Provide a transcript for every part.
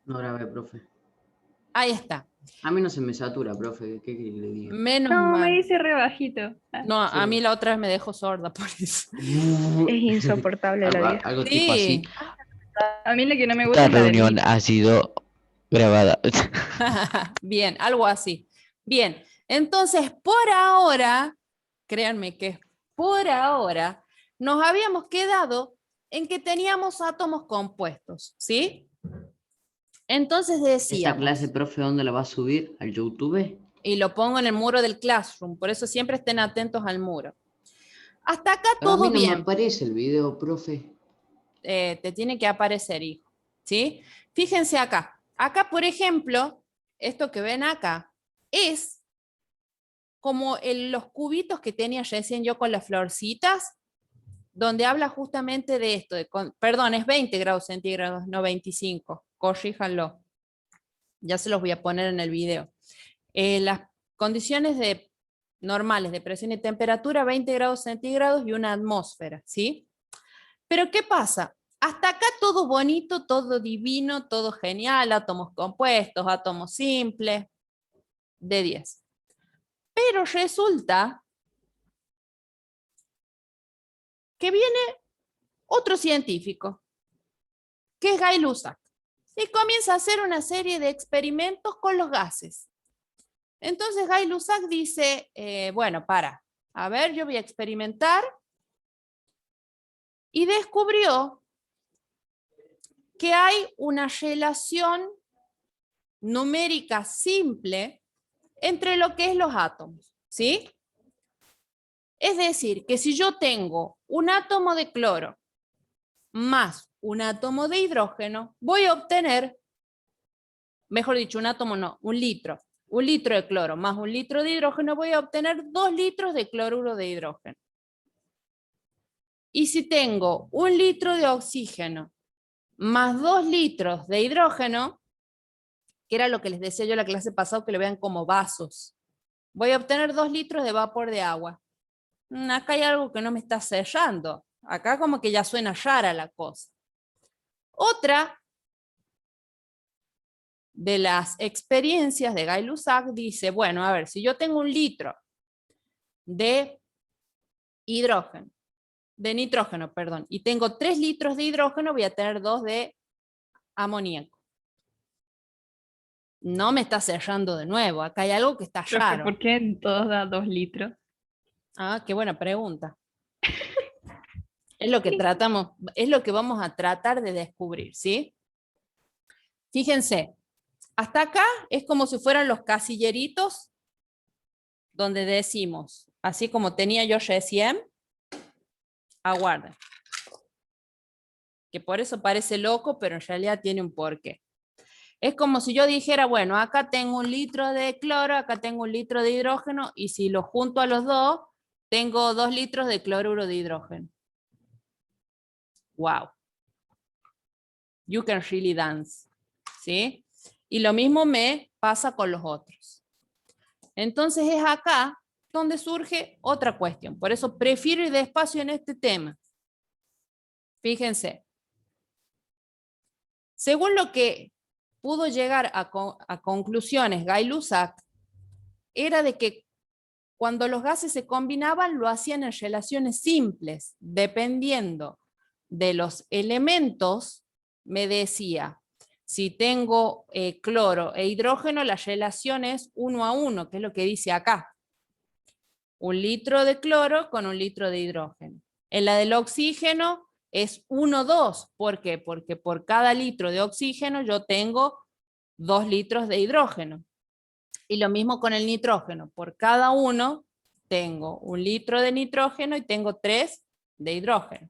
No grabé, profe. Ahí está. A mí no se me satura, profe. ¿Qué quiere que le diga? Menos No, me mal. dice re bajito. Ah, No, a mí Sí. la otra vez me dejó sorda por eso. es insoportable la vieja. Algo tipo así. Sí. A mí la que no me gusta Esta es la del reunión litro. ha sido grabada. Bien, algo así. Bien, entonces por ahora, créanme que por ahora nos habíamos quedado en que teníamos átomos compuestos, ¿sí? Entonces ¿Esta clase, decíamos, profe, dónde la va a subir? ¿Al YouTube? y lo pongo en el muro del Classroom, por eso siempre estén atentos al muro. Hasta acá A mí todo no me bien, aparece el video, profe. te tiene que aparecer, hijo, ¿sí? Fíjense acá. Acá, por ejemplo, esto que ven acá es como los cubitos que tenía recién yo con las florcitas, donde habla justamente de esto, perdón, es 20 grados centígrados, no 25, corríjanlo, ya se los voy a poner en el video. Las condiciones normales de presión y temperatura, 20 grados centígrados y una atmósfera, ¿sí? Pero ¿qué pasa? Hasta acá todo bonito, todo divino, todo genial, átomos compuestos, átomos simples, de 10. Pero resulta que viene otro científico, que es Guy Lussac, y comienza a hacer una serie de experimentos con los gases. Entonces Guy Lussac dice, bueno, a ver, yo voy a experimentar, y descubrió que hay una relación numérica simple entre lo que es los átomos, ¿sí? Es decir, que si yo tengo un átomo de cloro más un átomo de hidrógeno, voy a obtener, mejor dicho, un átomo no, un litro. Un litro de cloro más un litro de hidrógeno, voy a obtener 2 litros de cloruro de hidrógeno. Y si tengo un litro de oxígeno más 2 litros de hidrógeno, que era lo que les decía yo en la clase pasada, que lo vean como vasos, voy a obtener 2 litros de vapor de agua. Acá hay algo que no me está sellando. Acá como que ya suena rara la cosa. Otra de las experiencias de Guy Lussac dice, bueno, a ver, si yo tengo un litro de hidrógeno, de nitrógeno, perdón, y tengo 3 litros de hidrógeno, voy a tener 2 de amoníaco. No me está sellando de nuevo, acá hay algo que está Profe, raro. ¿por qué en todos da 2 litros? Ah, qué buena pregunta. Es lo que tratamos, es lo que vamos a tratar de descubrir, ¿sí? Fíjense, hasta acá es como si fueran los casilleritos donde decimos, así como tenía yo recién, aguarden, que por eso parece loco, pero en realidad tiene un porqué. Es como si yo dijera, bueno, acá tengo un litro de cloro, acá tengo un litro de hidrógeno, y si lo junto a los dos, tengo 2 litros de cloruro de hidrógeno. Wow. You can really dance. ¿Sí? Y lo mismo me pasa con los otros. Entonces es acá donde surge otra cuestión. Por eso prefiero ir despacio en este tema. Fíjense. Según lo que pudo llegar a conclusiones Guy Lussac, era de que cuando los gases se combinaban lo hacían en relaciones simples, dependiendo de los elementos, me decía, si tengo cloro e hidrógeno, la relación es 1 a 1, que es lo que dice acá. 1 litro de cloro con 1 litro de hidrógeno. En la del oxígeno es 1, 2. ¿Por qué? Porque por cada litro de oxígeno yo tengo 2 litros de hidrógeno. Y lo mismo con el nitrógeno. Por cada uno tengo 1 litro de nitrógeno y tengo 3 de hidrógeno.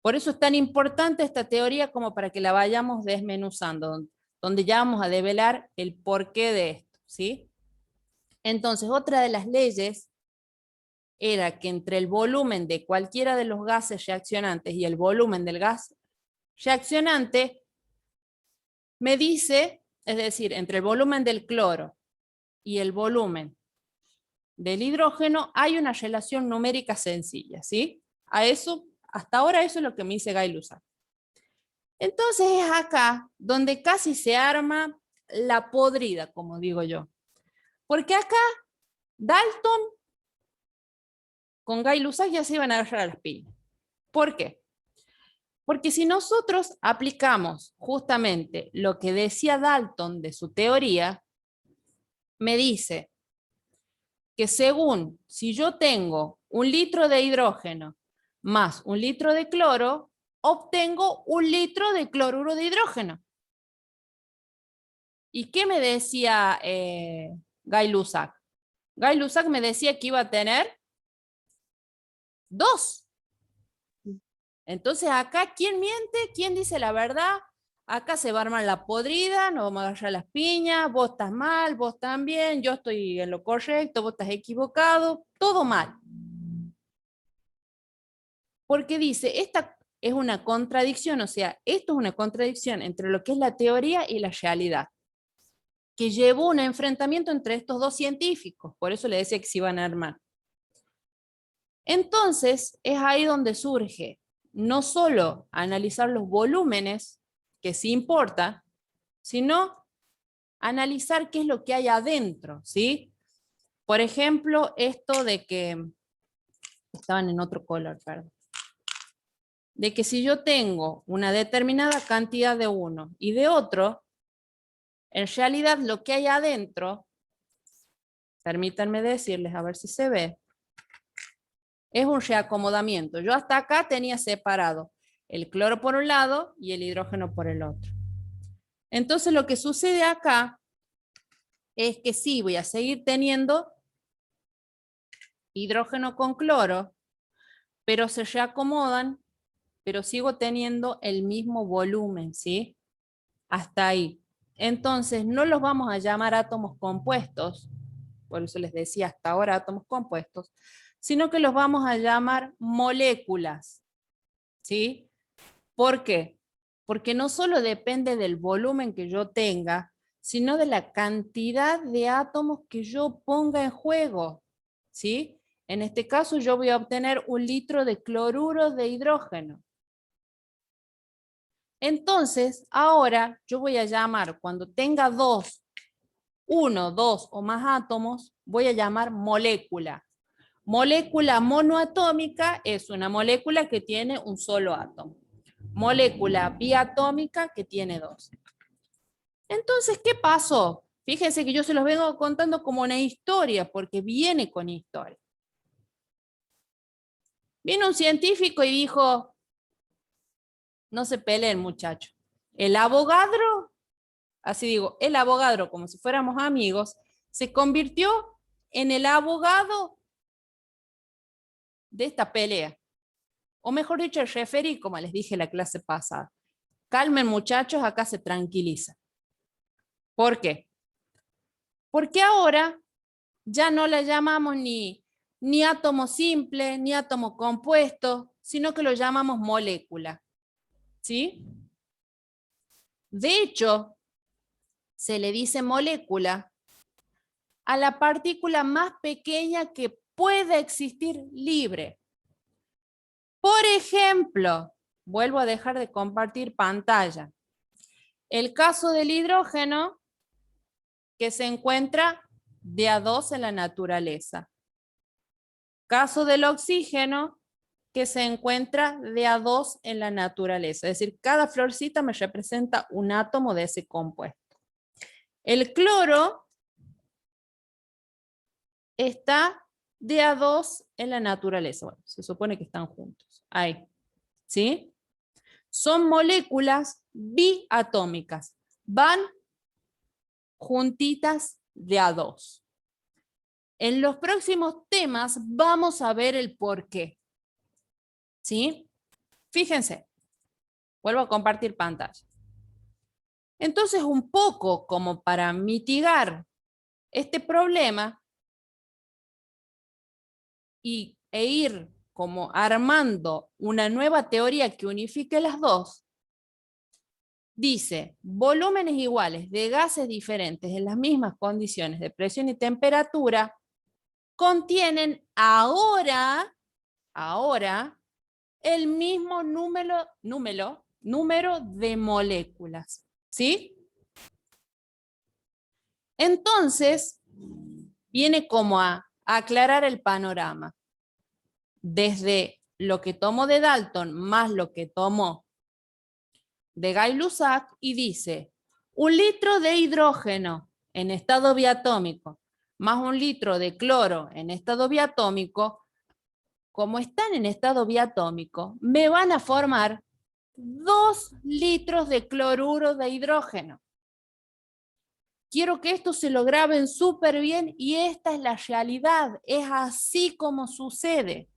Por eso es tan importante esta teoría como para que la vayamos desmenuzando, donde ya vamos a develar el porqué de esto, ¿sí? Entonces, otra de las leyes era que entre el volumen de cualquiera de los gases reaccionantes y el volumen del gas reaccionante me dice, es decir, entre el volumen del cloro y el volumen del hidrógeno hay una relación numérica sencilla, ¿sí? A eso, hasta ahora eso es lo que me dice Guy Lussac. Entonces es acá donde casi se arma la podrida, como digo yo. Porque acá Dalton con Gay-Lussac ya se iban a agarrar a las piñas. ¿Por qué? Porque si nosotros aplicamos justamente lo que decía Dalton de su teoría, me dice que según si yo tengo 1 litro de hidrógeno más 1 litro de cloro, obtengo 1 litro de cloruro de hidrógeno. ¿Y qué me decía Gay-Lussac? Gay-Lussac me decía que iba a tener 2. Entonces acá, ¿quién miente? ¿Quién dice la verdad? Acá se va a armar la podrida, nos vamos a agarrar las piñas, vos estás mal, vos también, yo estoy en lo correcto, vos estás equivocado, todo mal. Porque dice, esta es una contradicción, o sea, esto es una contradicción entre lo que es la teoría y la realidad, que llevó un enfrentamiento entre estos dos científicos, por eso le decía que se iban a armar. Entonces, es ahí donde surge no solo analizar los volúmenes, que sí importa, sino analizar qué es lo que hay adentro, ¿sí? Por ejemplo, esto de que, estaban en otro color, perdón, de que si yo tengo una determinada cantidad de uno y de otro, en realidad lo que hay adentro, permítanme decirles, a ver si se ve, es un reacomodamiento. Yo hasta acá tenía separado el cloro por un lado y el hidrógeno por el otro. Entonces lo que sucede acá es que sí, voy a seguir teniendo hidrógeno con cloro, pero se reacomodan, pero sigo teniendo el mismo volumen, ¿sí? Hasta ahí. Entonces no los vamos a llamar átomos compuestos, por eso les decía hasta ahora átomos compuestos, sino que los vamos a llamar moléculas, ¿sí? ¿Por qué? Porque no solo depende del volumen que yo tenga, sino de la cantidad de átomos que yo ponga en juego, ¿sí? En este caso yo voy a obtener 1 litro de cloruro de hidrógeno. Entonces, ahora yo voy a llamar, cuando tenga 1, 2 o más átomos, voy a llamar molécula. Molécula monoatómica es una molécula que tiene un solo átomo. Molécula biatómica que tiene 2. Entonces, ¿qué pasó? Fíjense que yo se los vengo contando como una historia, porque viene con historia. Vino un científico y dijo, no se peleen, muchachos. El Avogadro, así digo, el Avogadro, como si fuéramos amigos, se convirtió en el abogado de esta pelea. O mejor dicho, el referí, como les dije en la clase pasada. Calmen, muchachos, acá se tranquiliza. ¿Por qué? Porque ahora ya no la llamamos ni átomo simple, ni átomo compuesto, sino que lo llamamos molécula. ¿Sí? De hecho, se le dice molécula a la partícula más pequeña que pueda existir libre. Por ejemplo, vuelvo a dejar de compartir pantalla. El caso del hidrógeno, que se encuentra de a 2 en la naturaleza. Caso del oxígeno, que se encuentra de a 2 en la naturaleza. Es decir, cada florcita me representa un átomo de ese compuesto. El cloro está de a 2 en la naturaleza. Bueno, se supone que están juntos. Ahí. ¿Sí? Son moléculas biatómicas. Van juntitas de a 2. En los próximos temas vamos a ver el por qué. ¿Sí? Fíjense. Vuelvo a compartir pantalla. Entonces, un poco como para mitigar este problema e ir como armando una nueva teoría que unifique las dos, dice, volúmenes iguales de gases diferentes en las mismas condiciones de presión y temperatura contienen ahora el mismo número número de moléculas, ¿sí? Entonces, viene como a aclarar el panorama. Desde lo que tomó de Dalton más lo que tomó de Gay-Lussac y dice, 1 litro de hidrógeno en estado diatómico más 1 litro de cloro en estado diatómico, como están en estado diatómico, me van a formar 2 litros de cloruro de hidrógeno. Quiero que esto se lo graben súper bien y esta es la realidad, es así como sucede.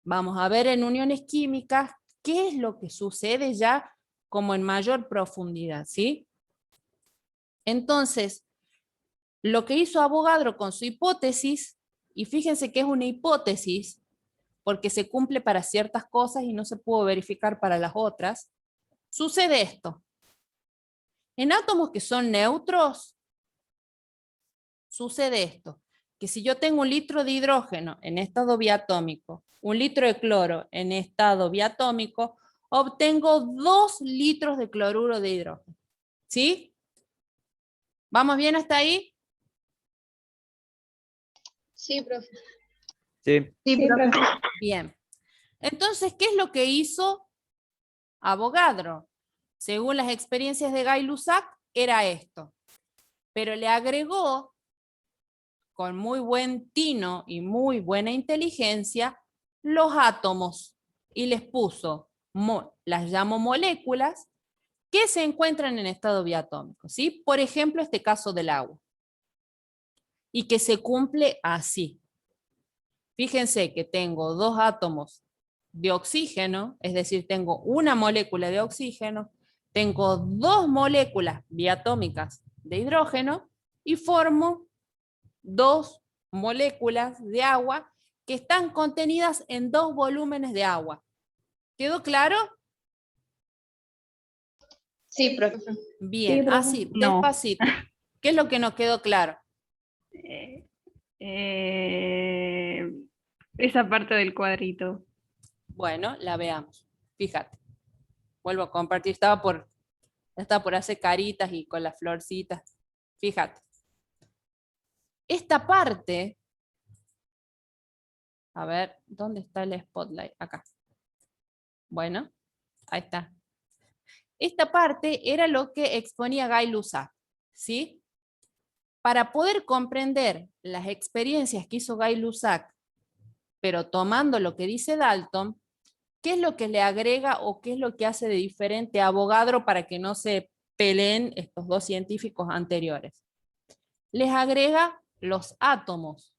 Vamos a ver en uniones químicas qué es lo que sucede ya como en mayor profundidad, ¿sí? Entonces, lo que hizo Avogadro con su hipótesis, y fíjense que es una hipótesis, porque se cumple para ciertas cosas y no se pudo verificar para las otras, sucede esto. En átomos que son neutros, sucede esto, que si yo tengo 1 litro de hidrógeno en estado diatómico, 1 litro de cloro en estado diatómico, obtengo 2 litros de cloruro de hidrógeno. ¿Sí? ¿Vamos bien hasta ahí? Sí, profe. Sí. Sí, profe. Bien. Entonces, ¿qué es lo que hizo Avogadro? Según las experiencias de Gay-Lussac, era esto. Pero le agregó, con muy buen tino y muy buena inteligencia, los átomos. Y les puso, las llamo moléculas, que se encuentran en estado diatómico. ¿Sí? Por ejemplo, este caso del agua. Y que se cumple así. Fíjense que tengo 2 átomos de oxígeno, es decir, tengo una molécula de oxígeno, tengo 2 moléculas diatómicas de hidrógeno y formo 2 moléculas de agua que están contenidas en 2 volúmenes de agua. ¿Quedó claro? Sí, profe. Bien, Sí, profe. así, No. despacito. ¿Qué es lo que nos quedó claro? Esa parte del cuadrito. Bueno, la veamos. Fíjate. Vuelvo a compartir. Estaba por hacer caritas y con las florcitas. Fíjate. Esta parte, a ver, ¿dónde está el spotlight? Acá. Bueno, ahí está. Esta parte era lo que exponía Gay-Lussac, ¿sí? Para poder comprender las experiencias que hizo Gay-Lussac, pero tomando lo que dice Dalton, ¿qué es lo que le agrega o qué es lo que hace de diferente a Avogadro para que no se peleen estos 2 científicos anteriores? Les agrega los átomos,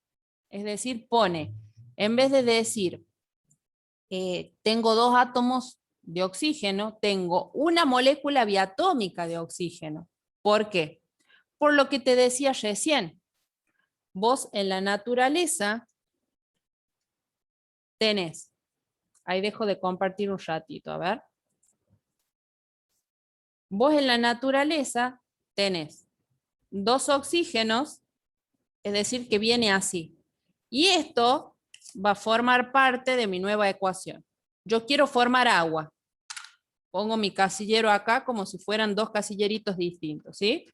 es decir, pone, en vez de decir, tengo 2 átomos de oxígeno, tengo una molécula diatómica de oxígeno. ¿Por qué? Por lo que te decía recién. Vos en la naturaleza tenés, ahí dejo de compartir un ratito, a ver. Vos en la naturaleza tenés 2 oxígenos, es decir, que viene así. Y esto va a formar parte de mi nueva ecuación. Yo quiero formar agua. Pongo mi casillero acá como si fueran 2 casilleritos distintos, ¿sí?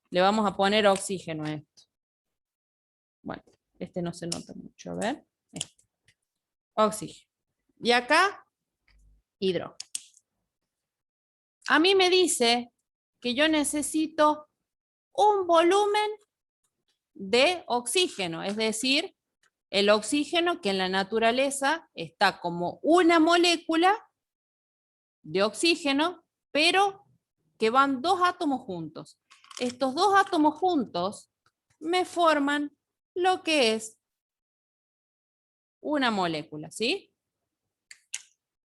Le vamos a poner oxígeno a esto. Bueno, este no se nota mucho, a ver. Este. Oxígeno. Y acá, hidrógeno. A mí me dice que yo necesito un volumen de oxígeno, es decir, el oxígeno que en la naturaleza está como una molécula de oxígeno, pero que van 2 átomos juntos. Estos 2 átomos juntos me forman lo que es una molécula, ¿sí?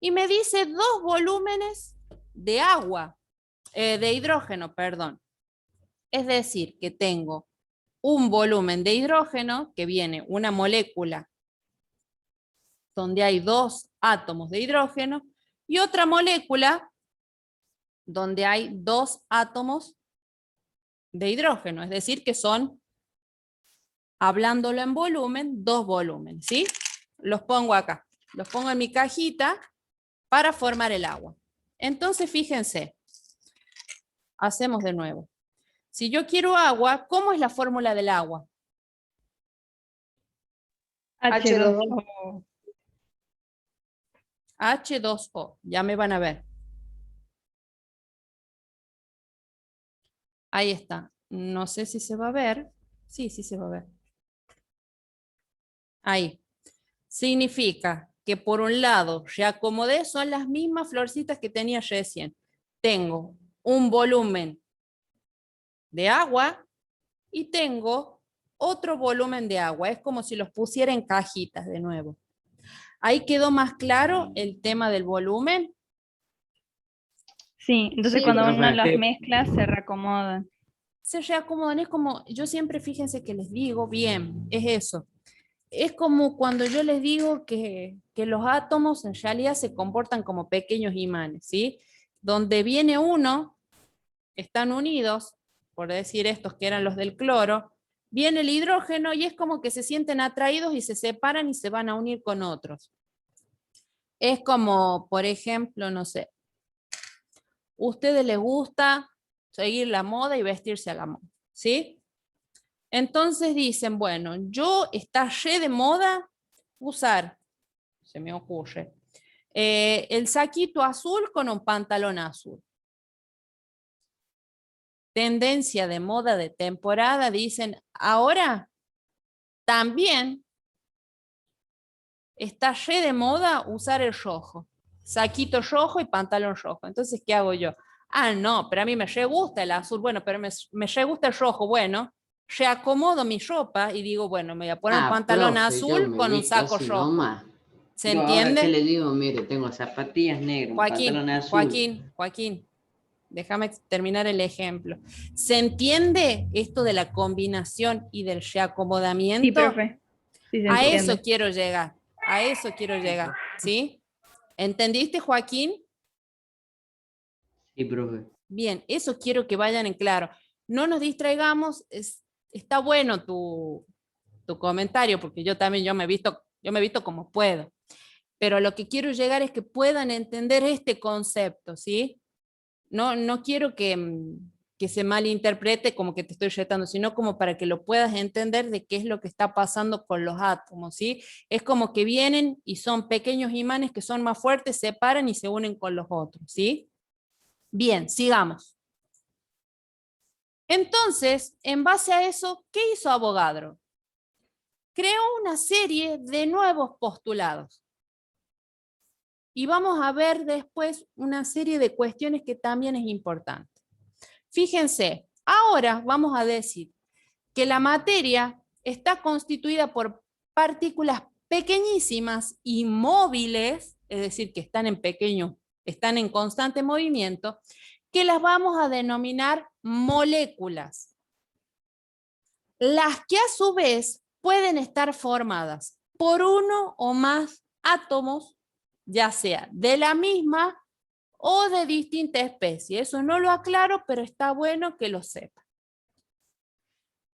Y me dice 2 volúmenes de agua, de hidrógeno, perdón. Es decir, que tengo un volumen de hidrógeno, que viene una molécula donde hay 2 átomos de hidrógeno, y otra molécula donde hay 2 átomos de hidrógeno, es decir, que son, hablándolo en volumen, 2 volúmenes, ¿sí? Los pongo acá, los pongo en mi cajita para formar el agua. Entonces, fíjense, hacemos de nuevo. Si yo quiero agua, ¿cómo es la fórmula del agua? H2O. H2O, ya me van a ver. Ahí está. No sé si se va a ver. Sí, sí se va a ver. Ahí. Significa que por un lado, reacomodé, son las mismas florcitas que tenía recién. Tengo un volumen de agua y tengo otro volumen de agua. Es como si los pusiera en cajitas de nuevo. Ahí quedó más claro el tema del volumen. Sí, entonces Sí, cuando profe. uno las mezcla se reacomodan. Se reacomodan, es como, yo siempre fíjense que les digo, bien, es eso. Es como cuando yo les digo que los átomos en realidad se comportan como pequeños imanes, ¿sí? Donde viene uno, están unidos, por decir estos que eran los del cloro, viene el hidrógeno y es como que se sienten atraídos y se separan y se van a unir con otros. Es como, por ejemplo, no sé, ustedes les gusta seguir la moda y vestirse a la moda, ¿sí? Entonces dicen, bueno, yo está re de moda usar, se me ocurre, el saquito azul con un pantalón azul. Tendencia de moda de temporada, dicen, ahora también está re de moda usar el rojo, saquito rojo y pantalón rojo. Entonces, ¿qué hago yo? Ah, no, pero a mí me re gusta el azul, bueno, pero me re gusta el rojo, bueno, reacomodo mi ropa y digo, bueno, me voy a poner un pantalón Profe, yo azul me con un visto saco así rojo. nomás. ¿Se Yo ahora, ¿qué entiende? le digo? Mire, tengo zapatillas negras, un pantalón azul. Joaquín, déjame terminar el ejemplo. ¿Se entiende esto de la combinación y del Sí, reacomodamiento? profe. Sí se A eso entiende. quiero llegar, a eso quiero llegar, ¿sí? ¿Entendiste, Joaquín? Sí, profe. Bien, eso quiero que vayan en claro. No nos distraigamos, está bueno tu comentario, porque yo también yo me he visto como puedo. Pero lo que quiero llegar es que puedan entender este concepto, ¿sí? No quiero que se malinterprete como que te estoy retando, sino como para que lo puedas entender de qué es lo que está pasando con los átomos, ¿sí? Es como que vienen y son pequeños imanes que son más fuertes, se separan y se unen con los otros, ¿sí? Bien, sigamos. Entonces, en base a eso, ¿qué hizo Avogadro? Creó una serie de nuevos postulados. Y vamos a ver después una serie de cuestiones que también es importante. Fíjense, ahora vamos a decir que la materia está constituida por partículas pequeñísimas y móviles, es decir, que están en pequeño, están en constante movimiento, que las vamos a denominar moléculas, las que a su vez pueden estar formadas por uno o más átomos, ya sea de la misma o de distinta especie. Eso no lo aclaro, pero está bueno que lo sepa.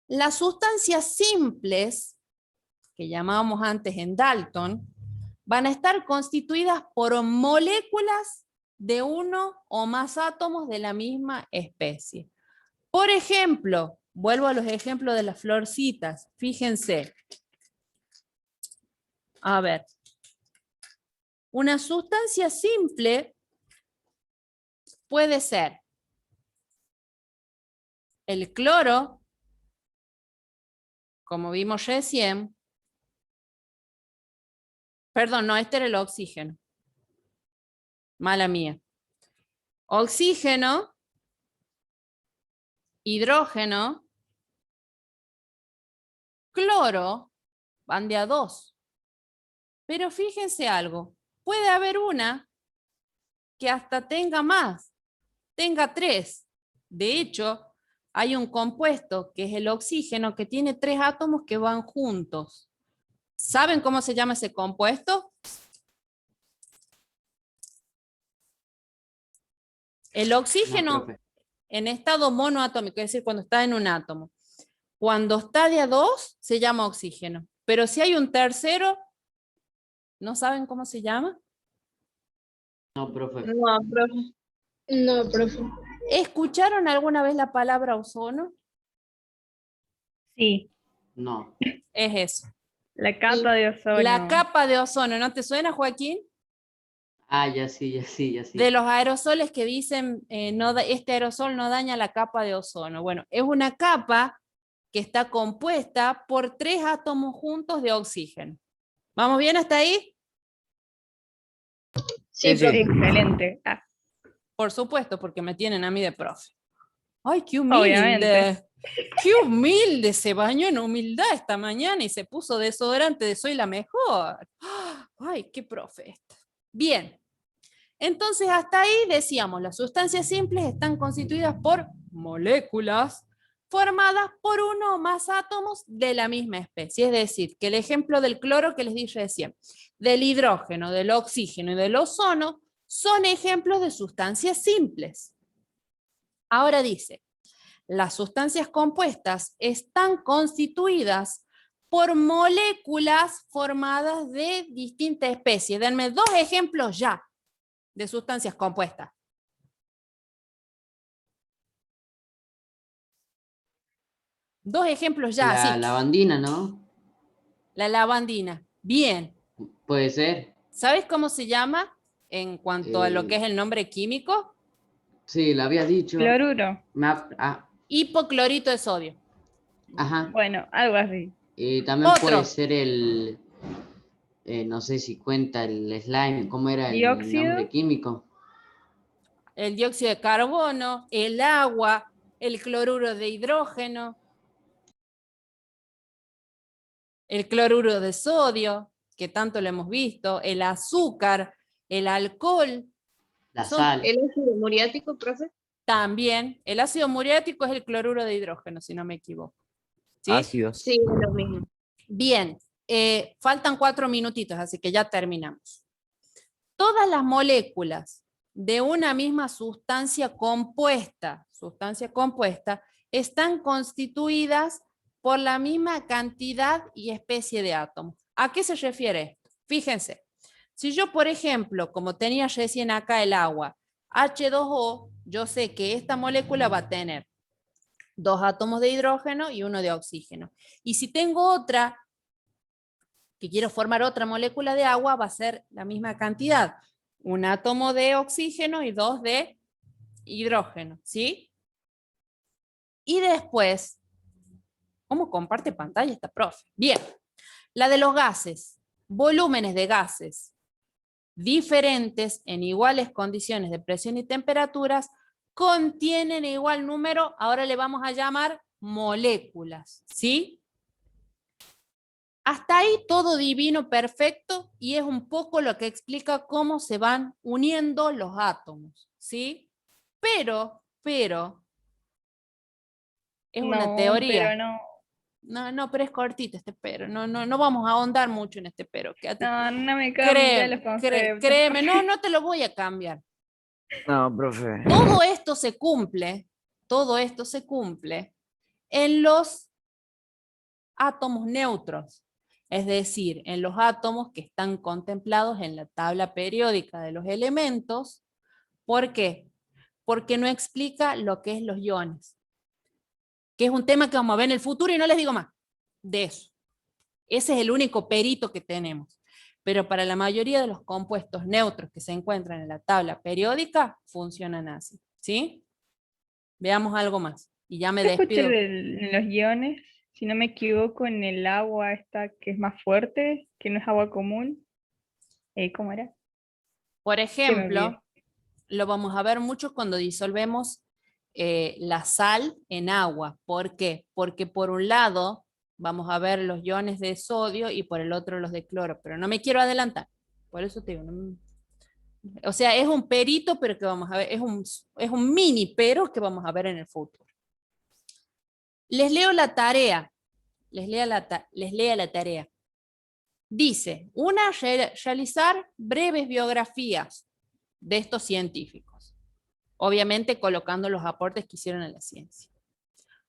Las sustancias simples, que llamábamos antes en Dalton, van a estar constituidas por moléculas de uno o más átomos de la misma especie. Por ejemplo, vuelvo a los ejemplos de las florcitas. Fíjense. A ver. Una sustancia simple puede ser el cloro, como vimos recién. Perdón, no, este era el oxígeno. Mala mía. Oxígeno, hidrógeno, cloro, van de a dos. Pero fíjense algo, puede haber una que hasta tenga más, tenga tres. De hecho, hay un compuesto que es el oxígeno que tiene tres átomos que van juntos. ¿Saben cómo se llama ese compuesto? El No, oxígeno profe. en estado monoatómico, es decir, cuando está en un átomo. Cuando está de a dos, se llama oxígeno. Pero si hay un tercero, ¿no saben cómo se llama? No, profe. No, profe. No, profe. ¿Escucharon alguna vez la palabra ozono? Sí, No. Es eso. la capa de ozono. La capa de ozono, ¿no te suena, Joaquín? Ah, ya sí, ya sí, ya sí. De los aerosoles que dicen, este aerosol no daña la capa de ozono. Bueno, es una capa que está compuesta por 3 átomos juntos de oxígeno. ¿Vamos bien hasta ahí? Sí, Sí, profe. Excelente. Ah, Por supuesto, porque me tienen a mí de profe. ¡Ay, qué Obviamente. humilde! ¡Qué humilde! Se bañó en humildad esta mañana y se puso desodorante de soy la mejor. ¡Ay, qué profe esta! Bien. Entonces, hasta ahí decíamos, las sustancias simples están constituidas por moléculas formadas por uno o más átomos de la misma especie. Es decir, que el ejemplo del cloro que les dije recién, del hidrógeno, del oxígeno y del ozono, son ejemplos de sustancias simples. Ahora dice, las sustancias compuestas están constituidas por moléculas formadas de distintas especies. Denme 2 ejemplos ya de sustancias compuestas. Dos ejemplos ya, La así. lavandina, ¿no? La lavandina. Bien. Puede ser. ¿Sabes cómo se llama en cuanto a lo que es Eh, el nombre químico? sí, lo había dicho. cloruro. Hipoclorito de sodio. Ajá. Bueno, algo así. También puede Otro. ser el, no sé si cuenta el slime, ¿cómo era el Dióxido. nombre químico? El dióxido de carbono, el agua, el cloruro de hidrógeno, el cloruro de sodio, que tanto lo hemos visto, el azúcar, el alcohol. La Son sal. ¿El ácido muriático, profe? también, el ácido muriático es el cloruro de hidrógeno, si no me equivoco. ¿Sí? Ácidos. Sí, es lo mismo. Bien, faltan 4 minutitos, así que ya terminamos. Todas las moléculas de una misma sustancia compuesta, están constituidas por la misma cantidad y especie de átomos. ¿A qué se refiere esto? Fíjense, si yo, por ejemplo, como tenía recién acá el agua, H2O, yo sé que esta molécula va a tener 2 átomos de hidrógeno y 1 de oxígeno. Y si tengo otra, que quiero formar otra molécula de agua, va a ser la misma cantidad. 1 átomo de oxígeno y 2 de hidrógeno, ¿sí? Y después, ¿cómo comparte pantalla esta profe? Bien, la de los gases, volúmenes de gases diferentes en iguales condiciones de presión y temperaturas, contienen igual número, ahora le vamos a llamar moléculas, ¿sí? Hasta ahí todo divino, perfecto, y es un poco lo que explica cómo se van uniendo los átomos, ¿sí? Pero, es una teoría. Pero no. No, pero es cortito este pero, no vamos a ahondar mucho en este pero, quédate. No me cambia los conceptos. Créeme, no te lo voy a cambiar. No, profe. Todo esto se cumple en los átomos neutros, es decir, en los átomos que están contemplados en la tabla periódica de los elementos. ¿Por qué? Porque no explica lo que es los iones, que es un tema que vamos a ver en el futuro y no les digo más de eso. Ese es el único perito que tenemos. Pero para la mayoría de los compuestos neutros que se encuentran en la tabla periódica, funcionan así, ¿sí? Veamos algo más. Y ya me Yo escuché despido. de los iones, si no me equivoco, en el agua esta que es más fuerte, que no es agua común. ¿Cómo era? Por Se me ejemplo, olvidó. lo vamos a ver mucho cuando disolvemos la sal en agua. ¿Por qué? Porque por un lado vamos a ver los iones de sodio y por el otro los de cloro, pero no me quiero adelantar. Por eso te digo, o sea, es un perito, pero que vamos a ver, es un mini pero que vamos a ver en el futuro. Les leo la tarea. Les lea la tarea. Dice, realizar breves biografías de estos científicos, obviamente colocando los aportes que hicieron a la ciencia.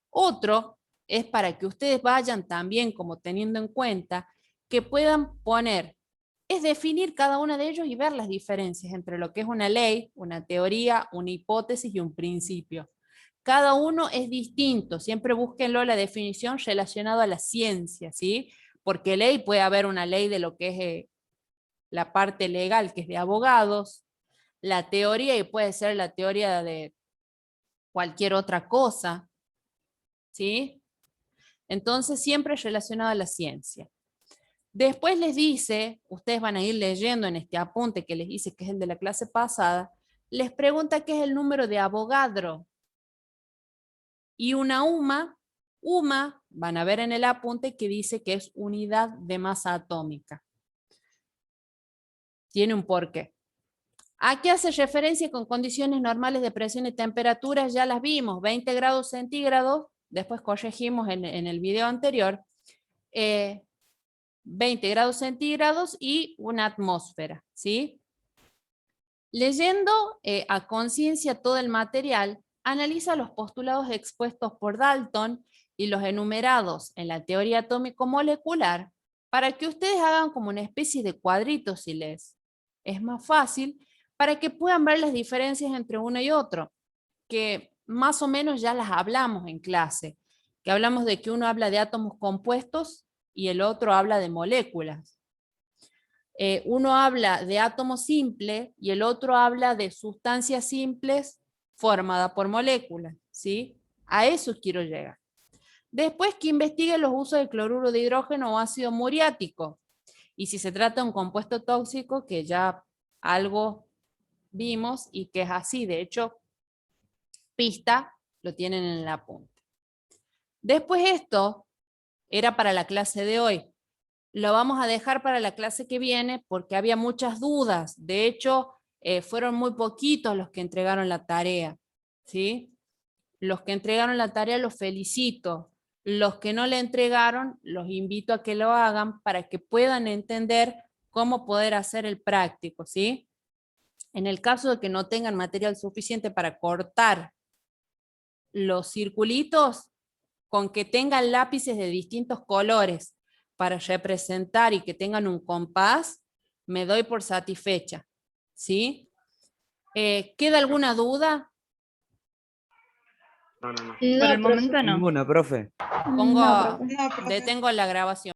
Otro es para que ustedes vayan también como teniendo en cuenta que puedan poner es definir cada uno de ellos y ver las diferencias entre lo que es una ley, una teoría, una hipótesis y un principio. Cada uno es distinto, siempre búsquenlo la definición relacionada a la ciencia, ¿sí? Porque ley puede haber una ley de lo que es la parte legal, que es de abogados, la teoría, y puede ser la teoría de cualquier otra cosa, ¿sí? Entonces siempre relacionado a la ciencia. Después les dice, ustedes van a ir leyendo en este apunte que les dice que es el de la clase pasada, les pregunta qué es el número de Avogadro. Y una UMA, van a ver en el apunte que dice que es unidad de masa atómica. Tiene un porqué. ¿A qué hace referencia con condiciones normales de presión y temperatura? Ya las vimos, 20 grados centígrados, después corregimos en el video anterior, 20 grados centígrados y una atmósfera, ¿sí? Leyendo a conciencia todo el material, analiza los postulados expuestos por Dalton y los enumerados en la teoría atómico-molecular para que ustedes hagan como una especie de cuadrito si les es más fácil, para que puedan ver las diferencias entre uno y otro, que más o menos ya las hablamos en clase, que hablamos de que uno habla de átomos compuestos y el otro habla de moléculas. Uno habla de átomos simples y el otro habla de sustancias simples formadas por moléculas, ¿sí? A eso quiero llegar. Después que investigue los usos de cloruro de hidrógeno o ácido muriático. Y si se trata de un compuesto tóxico, que ya algo vimos y que es así, de hecho, pista lo tienen en el apunte. Después esto era para la clase de hoy. Lo vamos a dejar para la clase que viene porque había muchas dudas. De hecho, fueron muy poquitos los que entregaron la tarea, ¿sí? Los que entregaron la tarea los felicito. Los que no le entregaron, los invito a que lo hagan para que puedan entender cómo poder hacer el práctico, ¿sí? En el caso de que no tengan material suficiente para cortar los circulitos, con que tengan lápices de distintos colores para representar y que tengan un compás, me doy por satisfecha, ¿sí? ¿Queda alguna duda? No, no, no. Por el momento no. Ninguna, profe. Pongo, No, profe. detengo la grabación.